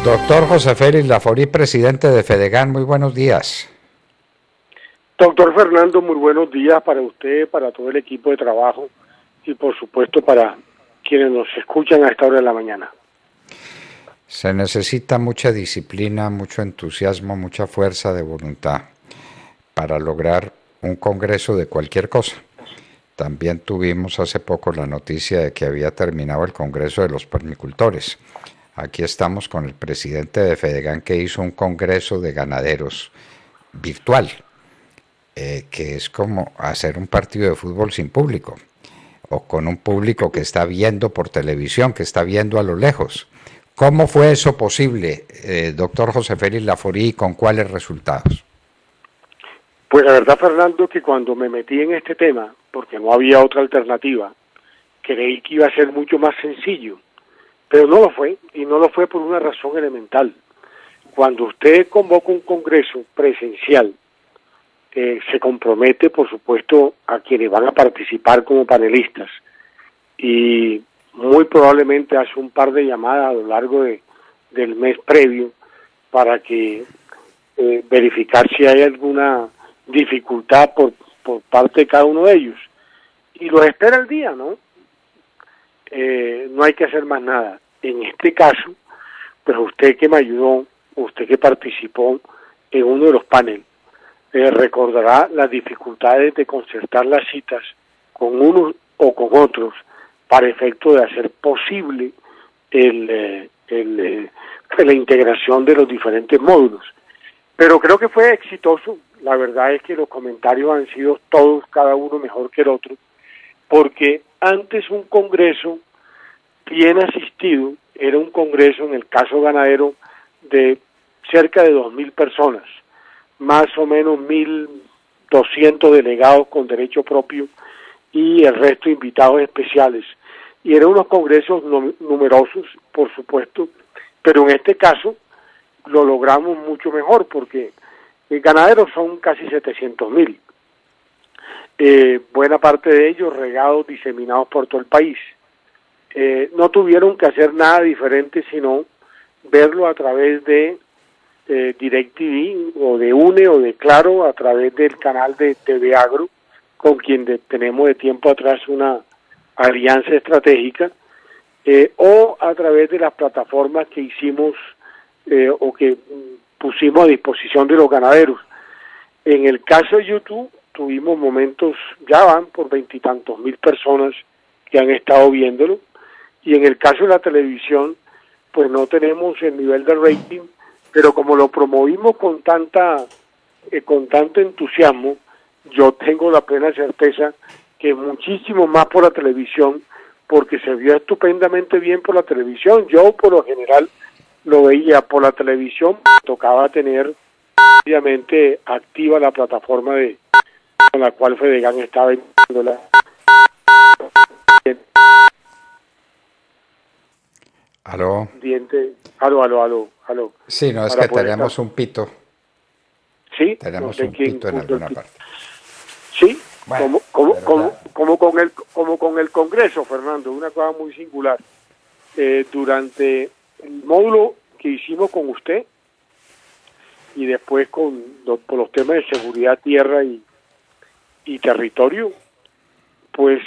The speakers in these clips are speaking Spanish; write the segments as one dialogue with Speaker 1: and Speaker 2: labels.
Speaker 1: Doctor José Félix Laforí, presidente de Fedegan, muy buenos días.
Speaker 2: Doctor Fernando, muy buenos días para usted, para todo el equipo de trabajo y por supuesto para quienes nos escuchan a esta hora de la mañana.
Speaker 1: Se necesita mucha disciplina, mucho entusiasmo, mucha fuerza de voluntad para lograr un congreso de cualquier cosa. También tuvimos hace poco la noticia de que había terminado el congreso de los permicultores. Aquí estamos con el presidente de Fedegan, que hizo un congreso de ganaderos virtual, que es como hacer un partido de fútbol sin público, o con un público que está viendo por televisión, que está viendo a lo lejos. ¿Cómo fue eso posible, doctor José Félix Laforí, y con cuáles resultados?
Speaker 2: Pues la verdad, Fernando, que cuando me metí en este tema, porque no había otra alternativa, creí que iba a ser mucho más sencillo, pero no lo fue, y no lo fue por una razón elemental. Cuando usted convoca un congreso presencial, se compromete, por supuesto, a quienes van a participar como panelistas, y muy probablemente hace un par de llamadas a lo largo del mes previo para que verificar si hay alguna dificultad por parte de cada uno de ellos. Y los espera el día, ¿no? No hay que hacer más nada. En este caso, pues usted que me ayudó, usted que participó en uno de los paneles, recordará las dificultades de concertar las citas con unos o con otros para efecto de hacer posible la integración de los diferentes módulos. Pero creo que fue exitoso. La verdad es que los comentarios han sido todos, cada uno mejor que el otro, porque antes un congreso bien asistido era un congreso, en el caso ganadero, de cerca de 2.000 personas, más o menos 1.200 delegados con derecho propio y el resto invitados especiales. Y eran unos congresos numerosos, por supuesto, pero en este caso lo logramos mucho mejor porque ganaderos son casi 700.000. Buena parte de ellos regados, diseminados por todo el país. No tuvieron que hacer nada diferente sino verlo a través de DirecTV o de UNE o de Claro, a través del canal de TV Agro, con quien tenemos de tiempo atrás una alianza estratégica, o a través de las plataformas que hicimos o que pusimos a disposición de los ganaderos. En el caso de YouTube tuvimos momentos, ya van por 20 y tantos mil personas que han estado viéndolo, y en el caso de la televisión pues no tenemos el nivel de rating, pero como lo promovimos con tanto entusiasmo, yo tengo la plena certeza que muchísimo más por la televisión, porque se vio estupendamente bien por la televisión. Yo por lo general lo veía por la televisión, tocaba tener obviamente activa la plataforma con la cual Fedegan estaba enviándola.
Speaker 1: ¿Aló?
Speaker 2: Aló.
Speaker 1: Sí, no, es que tenemos un pito.
Speaker 2: Sí,
Speaker 1: tenemos un pito en alguna parte.
Speaker 2: Sí,
Speaker 1: bueno,
Speaker 2: como con el Congreso, Fernando, una cosa muy singular. Durante el módulo que hicimos con usted y después por los temas de seguridad, tierra y territorio, pues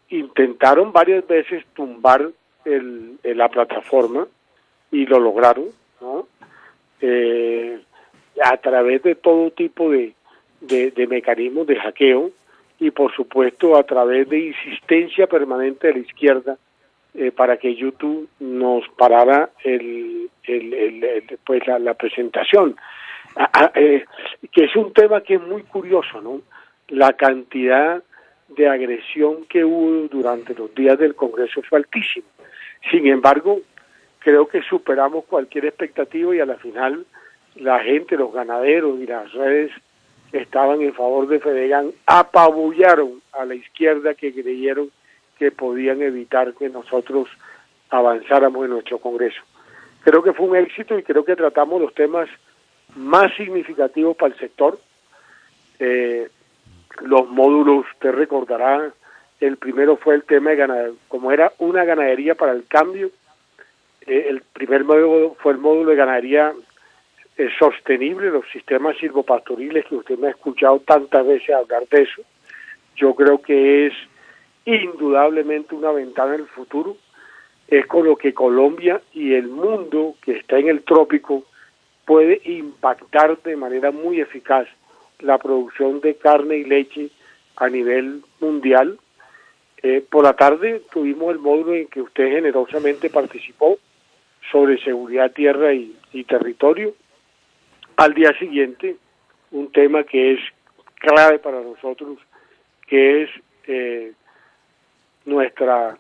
Speaker 2: intentaron varias veces tumbar la plataforma y lo lograron, ¿no? A través de todo tipo de mecanismos de hackeo y por supuesto a través de insistencia permanente de la izquierda para que YouTube nos parara la presentación, que es un tema que es muy curioso, ¿no? La cantidad de agresión que hubo durante los días del Congreso fue altísima. Sin embargo, creo que superamos cualquier expectativa y a la final la gente, los ganaderos y las redes que estaban en favor de Fedegan apabullaron a la izquierda, que creyeron que podían evitar que nosotros avanzáramos en nuestro Congreso. Creo que fue un éxito y creo que tratamos los temas más significativos para el sector. Los módulos, usted recordará, el primero fue el tema de ganadería, como era una ganadería para el cambio, El primer módulo fue el módulo de ganadería sostenible, los sistemas silvopastoriles, que usted me ha escuchado tantas veces hablar de eso. Yo creo que es indudablemente una ventana en el futuro. Es con lo que Colombia y el mundo que está en el trópico puede impactar de manera muy eficaz la producción de carne y leche a nivel mundial. Por la tarde tuvimos el módulo en que usted generosamente participó sobre seguridad, tierra y territorio. Al día siguiente, un tema que es clave para nosotros, que es nuestra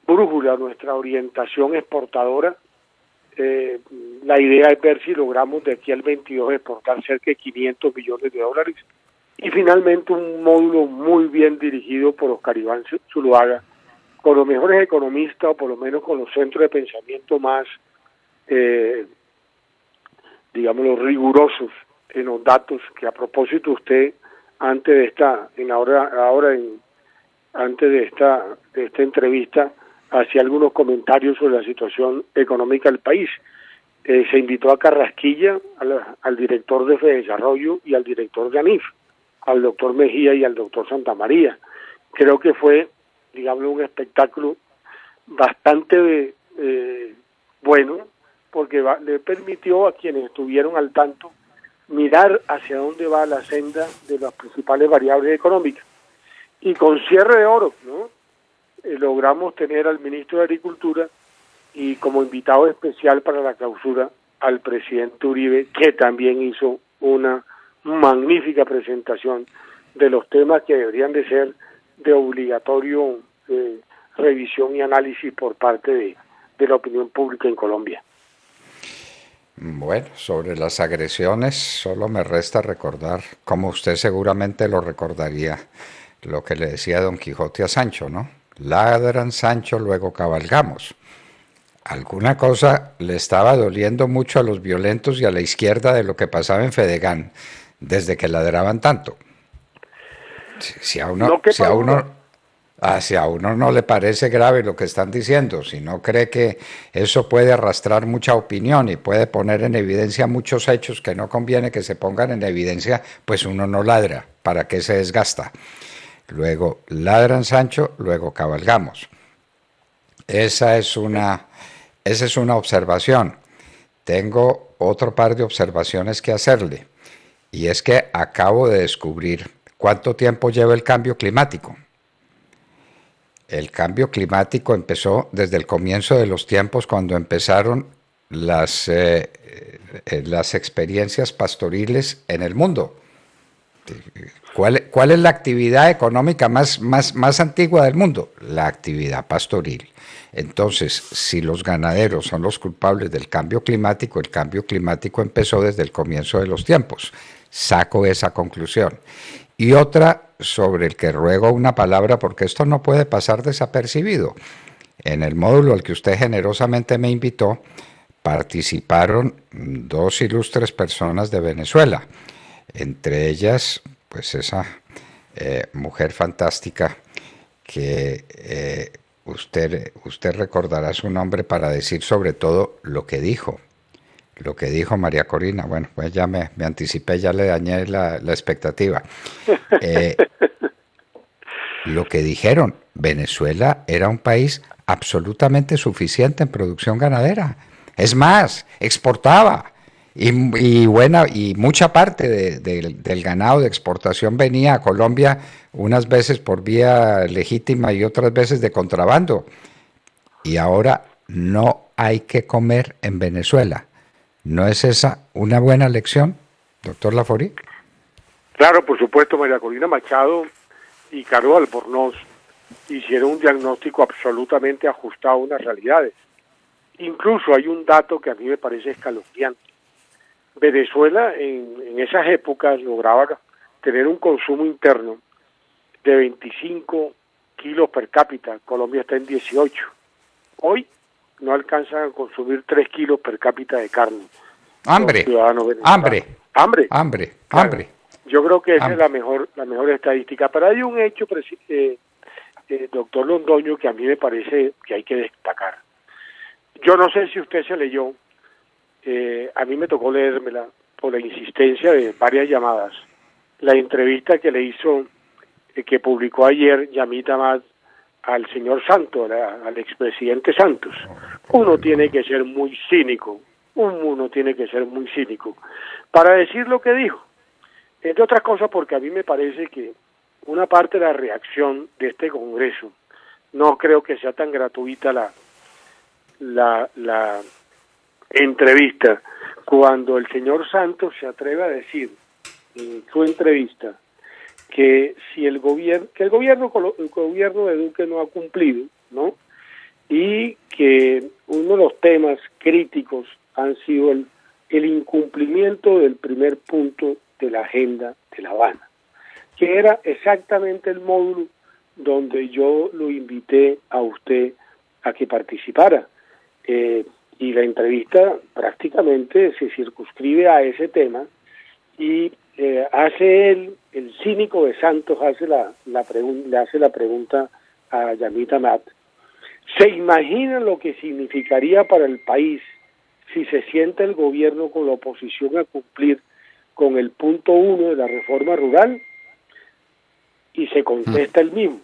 Speaker 2: brújula, nuestra orientación exportadora. La idea es ver si logramos de aquí al 22 exportar cerca de 500 millones de dólares. Y finalmente un módulo muy bien dirigido por Oscar Iván Zuluaga, con los mejores economistas, o por lo menos con los centros de pensamiento más, digámoslo, rigurosos en los datos, que a propósito usted, antes de esta, antes de esta entrevista, hacía algunos comentarios sobre la situación económica del país. Se invitó a Carrasquilla, al director de Fedesarrollo y al director de ANIF, al doctor Mejía y al doctor Santamaría. Creo que fue, digamos, un espectáculo bastante bueno, porque le permitió a quienes estuvieron al tanto mirar hacia dónde va la senda de las principales variables económicas. Y con cierre de oro, ¿no? Logramos tener al ministro de Agricultura y como invitado especial para la clausura al presidente Uribe, que también hizo una magnífica presentación de los temas que deberían de ser de obligatorio revisión y análisis por parte de la opinión pública en Colombia.
Speaker 1: Bueno, sobre las agresiones, solo me resta recordar, como usted seguramente lo recordaría, lo que le decía Don Quijote a Sancho, ¿no? Ladran Sancho, luego cabalgamos. Alguna cosa le estaba doliendo mucho a los violentos y a la izquierda de lo que pasaba en Fedegán, desde que ladraban tanto. Si a uno no le parece grave lo que están diciendo, si no cree que eso puede arrastrar mucha opinión y puede poner en evidencia muchos hechos que no conviene que se pongan en evidencia, pues uno no ladra. ¿Para qué se desgasta? Luego ladran Sancho, luego cabalgamos. Esa es una observación. Tengo otro par de observaciones que hacerle. Y es que acabo de descubrir cuánto tiempo lleva el cambio climático. El cambio climático empezó desde el comienzo de los tiempos, cuando empezaron las experiencias pastoriles en el mundo. ¿Cuál es la actividad económica más antigua del mundo? La actividad pastoril. Entonces, si los ganaderos son los culpables del cambio climático, el cambio climático empezó desde el comienzo de los tiempos. Saco esa conclusión. Y otra sobre el que ruego una palabra, porque esto no puede pasar desapercibido. En el módulo al que usted generosamente me invitó, participaron dos ilustres personas de Venezuela, entre ellas, pues esa mujer fantástica que usted recordará su nombre para decir sobre todo lo que dijo María Corina. Bueno, pues ya me anticipé, ya le dañé la expectativa. Lo que dijeron, Venezuela era un país absolutamente suficiente en producción ganadera. Es más, exportaba. Y mucha parte del ganado de exportación venía a Colombia, unas veces por vía legítima y otras veces de contrabando. Y ahora no hay que comer en Venezuela. ¿No es esa una buena lección, doctor Laforí?
Speaker 2: Claro, por supuesto, María Corina Machado y Carlos Albornoz hicieron un diagnóstico absolutamente ajustado a unas realidades. Incluso hay un dato que a mí me parece escalofriante. Venezuela en esas épocas lograba tener un consumo interno de 25 kilos per cápita. Colombia está en 18. Hoy no alcanzan a consumir 3 kilos per cápita de carne.
Speaker 1: Hambre.
Speaker 2: Yo creo que esa es la mejor estadística. Pero hay un hecho, doctor Londoño, que a mí me parece que hay que destacar. Yo no sé si usted se leyó, a mí me tocó leérmela por la insistencia de varias llamadas, la entrevista que le hizo, que publicó ayer Yamit Amad al señor Santos, al expresidente Santos. Uno tiene que ser muy cínico, uno tiene que ser muy cínico para decir lo que dijo. Entre otras cosas porque a mí me parece que una parte de la reacción de este Congreso, no creo que sea tan gratuita la entrevista, cuando el señor Santos se atreve a decir en su entrevista que si el gobierno de Duque no ha cumplido, ¿no? Y que uno de los temas críticos han sido el incumplimiento del primer punto de la agenda de La Habana, que era exactamente el módulo donde yo lo invité a usted a que participara. Y la entrevista prácticamente se circunscribe a ese tema y hace el cínico de Santos, le hace la pregunta a Yamit Amad. ¿Se imagina lo que significaría para el país si se sienta el gobierno con la oposición a cumplir con el punto 1 de la reforma rural? Y se contesta el mismo.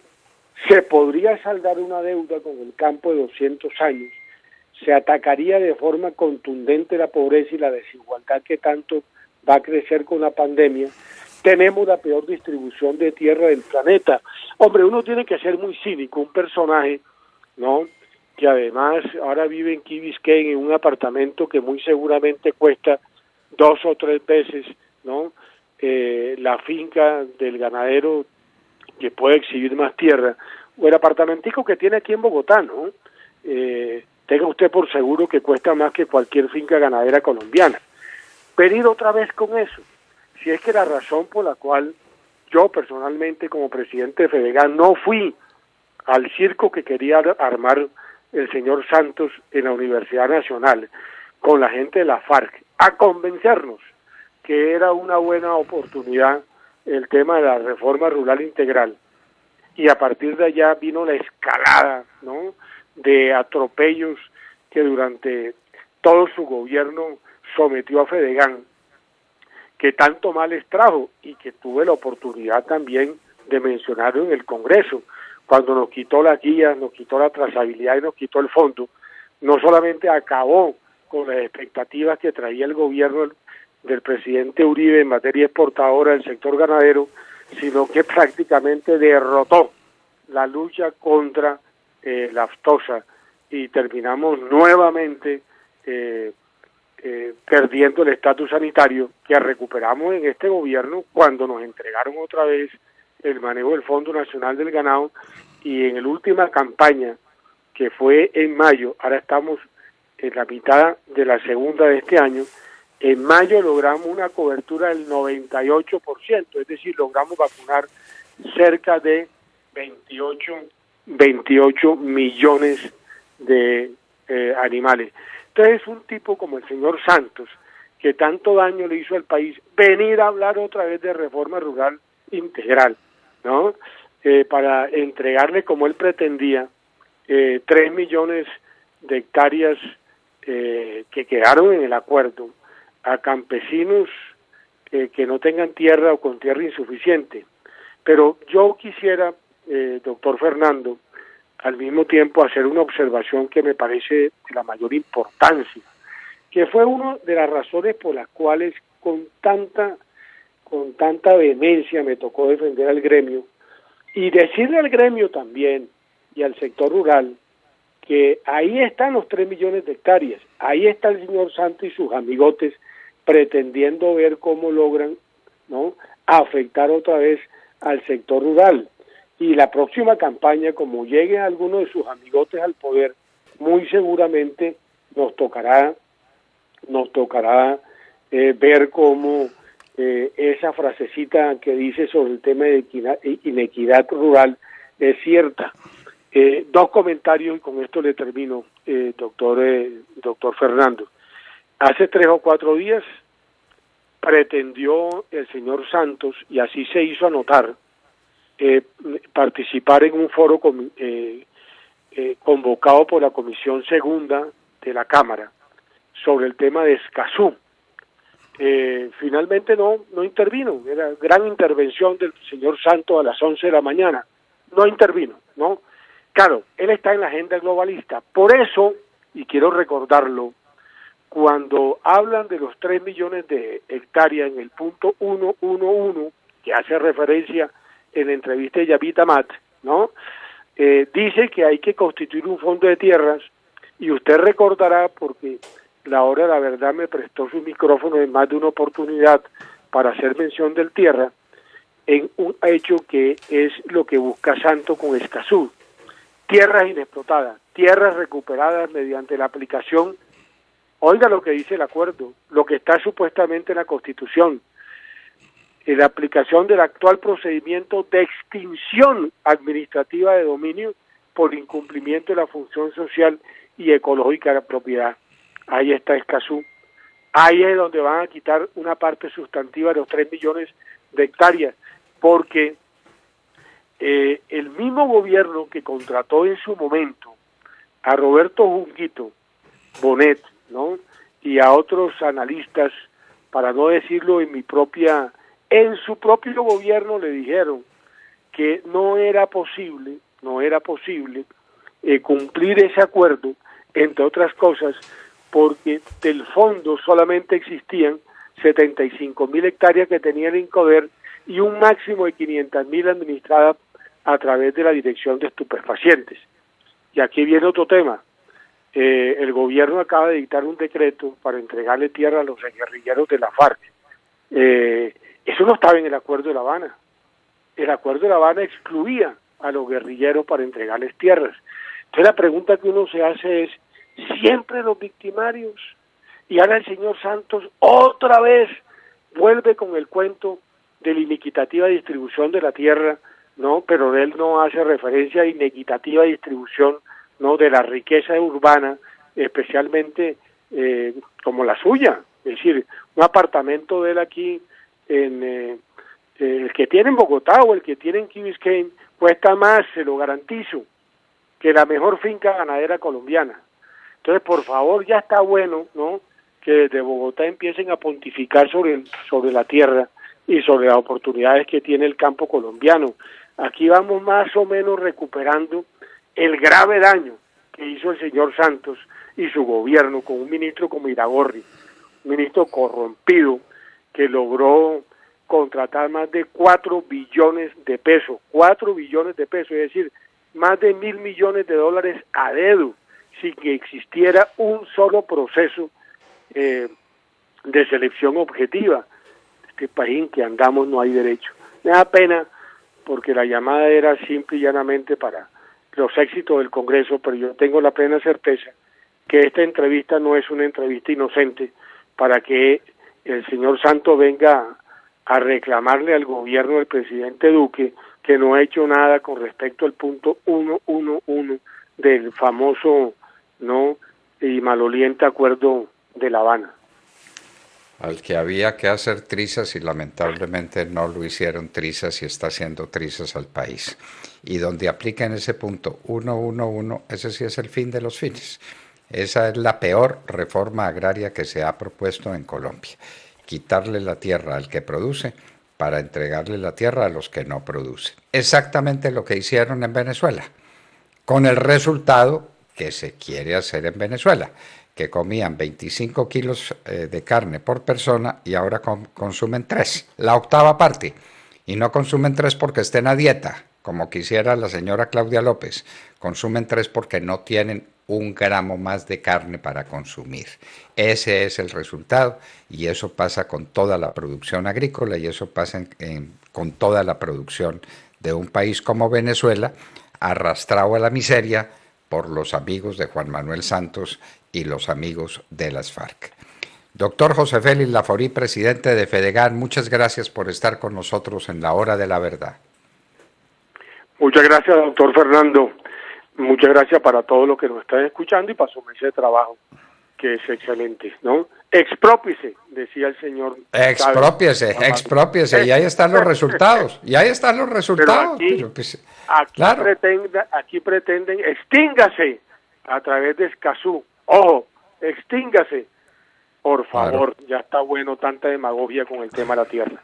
Speaker 2: ¿Se podría saldar una deuda con el campo de 200 años? ¿Se atacaría de forma contundente la pobreza y la desigualdad que tanto va a crecer con la pandemia? Tenemos la peor distribución de tierra del planeta. Hombre, uno tiene que ser muy cínico, un personaje, ¿no?, que además ahora vive en Key Biscayne en un apartamento que muy seguramente cuesta 2 o 3 veces, ¿no?, la finca del ganadero que puede exhibir más tierra, o el apartamentico que tiene aquí en Bogotá, ¿no? Tenga usted por seguro que cuesta más que cualquier finca ganadera colombiana. Venir otra vez con eso, si es que la razón por la cual yo personalmente como presidente de Fedegan no fui al circo que quería armar el señor Santos en la Universidad Nacional con la gente de la FARC, a convencernos que era una buena oportunidad el tema de la reforma rural integral, y a partir de allá vino la escalada, ¿no?, de atropellos que durante todo su gobierno sometió a Fedegan, que tanto mal les trajo y que tuve la oportunidad también de mencionarlo en el Congreso, cuando nos quitó las guías, nos quitó la trazabilidad y nos quitó el fondo. No solamente acabó con las expectativas que traía el gobierno del presidente Uribe en materia exportadora del sector ganadero, sino que prácticamente derrotó la lucha contra la aftosa y terminamos nuevamente perdiendo el estatus sanitario que recuperamos en este gobierno cuando nos entregaron otra vez el manejo del Fondo Nacional del Ganado, y en la última campaña que fue en mayo, ahora estamos en la mitad de la segunda de este año, en mayo logramos una cobertura del 98%, es decir, logramos vacunar cerca de 28 millones de animales. Entonces, un tipo como el señor Santos, que tanto daño le hizo al país, venir a hablar otra vez de reforma rural integral, ¿no?, para entregarle, como él pretendía, 3 millones de hectáreas que quedaron en el acuerdo a campesinos que no tengan tierra o con tierra insuficiente. Pero yo quisiera, doctor Fernando, al mismo tiempo hacer una observación que me parece de la mayor importancia, que fue una de las razones por las cuales con tanta vehemencia me tocó defender al gremio y decirle al gremio también y al sector rural que ahí están los 3 millones de hectáreas, ahí está el señor Santos y sus amigotes pretendiendo ver cómo logran, ¿no?, afectar otra vez al sector rural. Y la próxima campaña, como llegue alguno de sus amigotes al poder, muy seguramente nos tocará ver cómo esa frasecita que dice sobre el tema de inequidad rural es cierta. 2 comentarios y con esto le termino, doctor Fernando. Hace 3 o 4 días pretendió el señor Santos, y así se hizo anotar, participar en un foro convocado por la Comisión Segunda de la Cámara sobre el tema de Escazú. Finalmente no intervino, era gran intervención del señor Santos a las 11 de la mañana, no intervino, ¿no? Claro, él está en la agenda globalista, por eso, y quiero recordarlo, cuando hablan de los 3 millones de hectáreas en el punto 111, que hace referencia en la entrevista de Yavid Amat, ¿no? Dice que hay que constituir un fondo de tierras, y usted recordará, porque la hora de la verdad me prestó su micrófono en más de una oportunidad para hacer mención del tierra, en un hecho que es lo que busca Santos con Escazú. Tierras inexplotadas, tierras recuperadas mediante la aplicación, oiga lo que dice el acuerdo, lo que está supuestamente en la Constitución, en la aplicación del actual procedimiento de extinción administrativa de dominio por incumplimiento de la función social y ecológica de la propiedad. Ahí está Escazú. Ahí es donde van a quitar una parte sustantiva de los 3 millones de hectáreas, porque el mismo gobierno que contrató en su momento a Roberto Junquito Bonet, ¿no? Y a otros analistas, para no decirlo en su propio gobierno le dijeron que no era posible cumplir ese acuerdo, entre otras cosas, porque del fondo solamente existían 75.000 hectáreas que tenía el INCODER y un máximo de 500.000 administradas a través de la Dirección de Estupefacientes. Y aquí viene otro tema. El gobierno acaba de dictar un decreto para entregarle tierra a los guerrilleros de la FARC. Eso no estaba en el Acuerdo de La Habana. El Acuerdo de La Habana excluía a los guerrilleros para entregarles tierras. Entonces la pregunta que uno se hace es, ¿siempre los victimarios? Y ahora el señor Santos otra vez vuelve con el cuento de la inequitativa distribución de la tierra, ¿no? Pero él no hace referencia a inequitativa distribución, ¿no? De la riqueza urbana, especialmente como la suya. Es decir, un apartamento de él aquí, el que tiene en Bogotá o el que tiene en Key Biscayne, cuesta más, se lo garantizo, que la mejor finca ganadera colombiana. Entonces, por favor, ya está bueno, ¿no?, que desde Bogotá empiecen a pontificar sobre la tierra y sobre las oportunidades que tiene el campo colombiano. Aquí vamos más o menos recuperando el grave daño que hizo el señor Santos y su gobierno con un ministro como Iragorri, un ministro corrompido que logró contratar más de 4 billones de pesos, 4 billones de pesos, es decir, más de $1.000 millones a dedo, sin que existiera un solo proceso de selección objetiva. Este país en que andamos no hay derecho. Me da pena porque la llamada era simple y llanamente para los éxitos del Congreso, pero yo tengo la plena certeza que esta entrevista no es una entrevista inocente para que el señor Santos venga a reclamarle al gobierno del presidente Duque que no ha hecho nada con respecto al punto 111 del famoso, ¿no?, y maloliente Acuerdo de La Habana.
Speaker 1: Al que había que hacer trizas y lamentablemente no lo hicieron trizas y está haciendo trizas al país. Y donde aplican ese punto 111, ese sí es el fin de los fines. Esa es la peor reforma agraria que se ha propuesto en Colombia. Quitarle la tierra al que produce para entregarle la tierra a los que no producen. Exactamente lo que hicieron en Venezuela, con el resultado que se quiere hacer en Venezuela, que comían 25 kilos de carne por persona y ahora consumen 3, la octava parte. Y no consumen 3 porque estén a dieta, como quisiera la señora Claudia López. Consumen 3 porque no tienen 1 gramo más de carne para consumir. Ese es el resultado y eso pasa con toda la producción agrícola y eso pasa con toda la producción de un país como Venezuela, arrastrado a la miseria por los amigos de Juan Manuel Santos y los amigos de las FARC. Doctor José Félix Laforí, presidente de FEDEGAN, muchas gracias por estar con nosotros en la Hora de la Verdad.
Speaker 2: Muchas gracias, doctor Fernando. Muchas gracias para todos los que nos están escuchando y para su mesa de trabajo, que es excelente, ¿no? Exprópiese, decía el señor.
Speaker 1: Expropiese, y ahí están los resultados,
Speaker 2: Pero aquí,
Speaker 1: claro.
Speaker 2: aquí pretenden, extíngase a través de Escazú. Ojo, extíngase. Por favor, claro. Ya está bueno tanta demagogia con el tema de la tierra.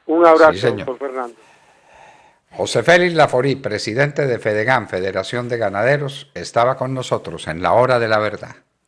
Speaker 2: Un abrazo, sí, doctor Fernando.
Speaker 1: José Félix Laforí, presidente de FEDEGAN, Federación de Ganaderos, estaba con nosotros en la Hora de la Verdad.